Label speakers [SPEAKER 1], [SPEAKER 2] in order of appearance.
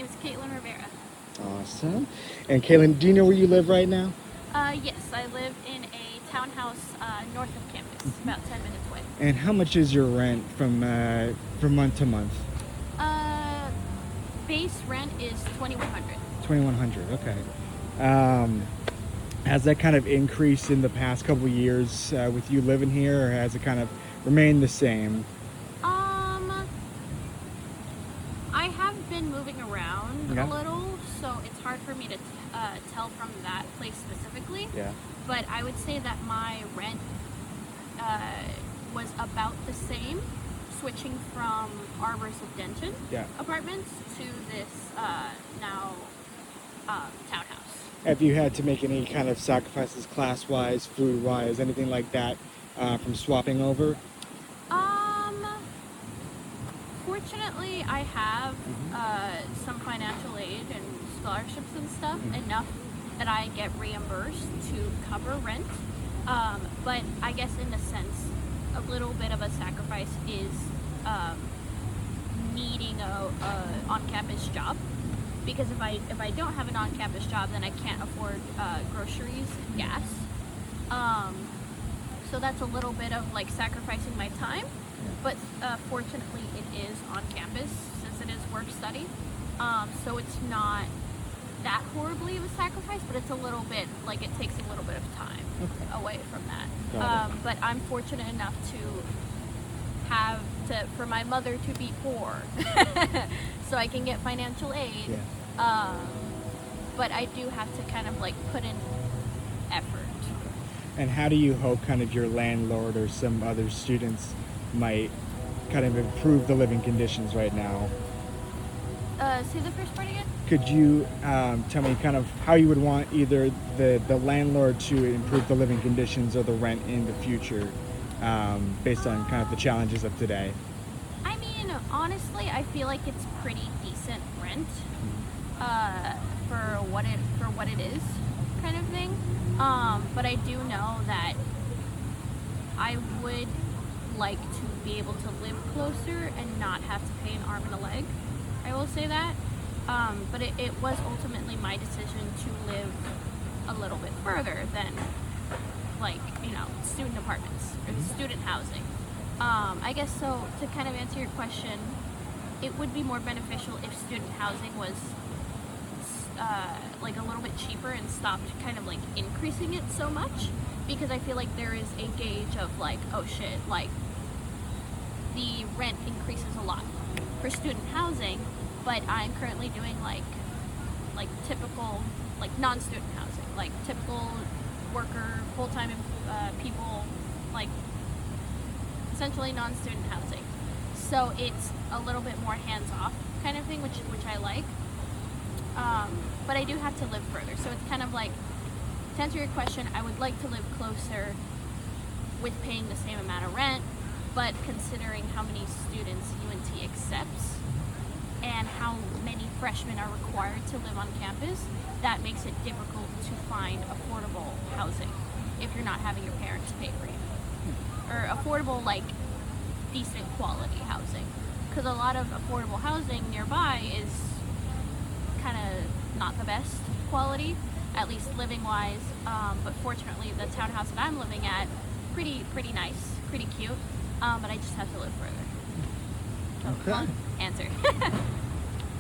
[SPEAKER 1] name is Kaitlyn Rivera.
[SPEAKER 2] Awesome. And Kaitlyn, do you know where you live right now?
[SPEAKER 1] Yes, I live in a townhouse north of campus, about 10 minutes away.
[SPEAKER 2] And how much is your rent from month to month?
[SPEAKER 1] Base rent is $2,100.
[SPEAKER 2] 2,100. Okay. Has that kind of increased in the past couple of years with you living here, or has it kind of remained the same?
[SPEAKER 1] I have been moving around
[SPEAKER 2] Yeah.
[SPEAKER 1] a little, so it's hard for me to tell from that place specifically.
[SPEAKER 2] Yeah.
[SPEAKER 1] But I would say that my rent was about the same, switching from our residential apartments to this now townhouse.
[SPEAKER 2] Have you had to make any kind of sacrifices, class-wise, food-wise, anything like that, from swapping over?
[SPEAKER 1] Fortunately, I have some financial aid and scholarships and stuff, enough that I get reimbursed to cover rent. But I guess in a sense, a little bit of a sacrifice is needing a on-campus job. Because if I don't have an on-campus job, then I can't afford groceries and gas. So that's a little bit of like sacrificing my time. But fortunately, it is on campus since it is work-study. So it's not that horribly of a sacrifice, but it's a little bit, like it takes a little bit of time away from that. But I'm fortunate enough for my mother to be poor, so I can get financial aid. But I do have to kind of like put in effort.
[SPEAKER 2] And how do you hope kind of your landlord or some other students might kind of improve the living conditions right now?
[SPEAKER 1] Say the first part again?
[SPEAKER 2] Could you tell me kind of how you would want either the landlord to improve the living conditions or the rent in the future, based on kind of the challenges of today?
[SPEAKER 1] I mean, honestly, I feel like it's pretty decent rent for what it is, kind of thing. But I do know that I would like to be able to live closer and not have to pay an arm and a leg. I will say that. But it was ultimately my decision to live a little bit further than, like, student apartments or student housing. I guess so, to kind of answer your question, it would be more beneficial if student housing was like a little bit cheaper and stopped kind of like increasing it so much, because I feel like there is a gauge of like, oh shit, like the rent increases a lot for student housing, but I'm currently doing like typical like non-student housing, like typical worker, full-time people, like essentially non-student housing. So it's a little bit more hands-off kind of thing, which I like. But I do have to live further, so it's kind of like, to answer your question, I would like to live closer with paying the same amount of rent, but considering how many students UNT accepts and how many freshmen are required to live on campus, that makes it difficult to find affordable housing if you're not having your parents pay for you. Or affordable, like, decent quality housing. Because a lot of affordable housing nearby is kind of not the best quality, at least living-wise. But fortunately, the townhouse that I'm living at, pretty nice, pretty cute. But I just have to live further. So, long answer.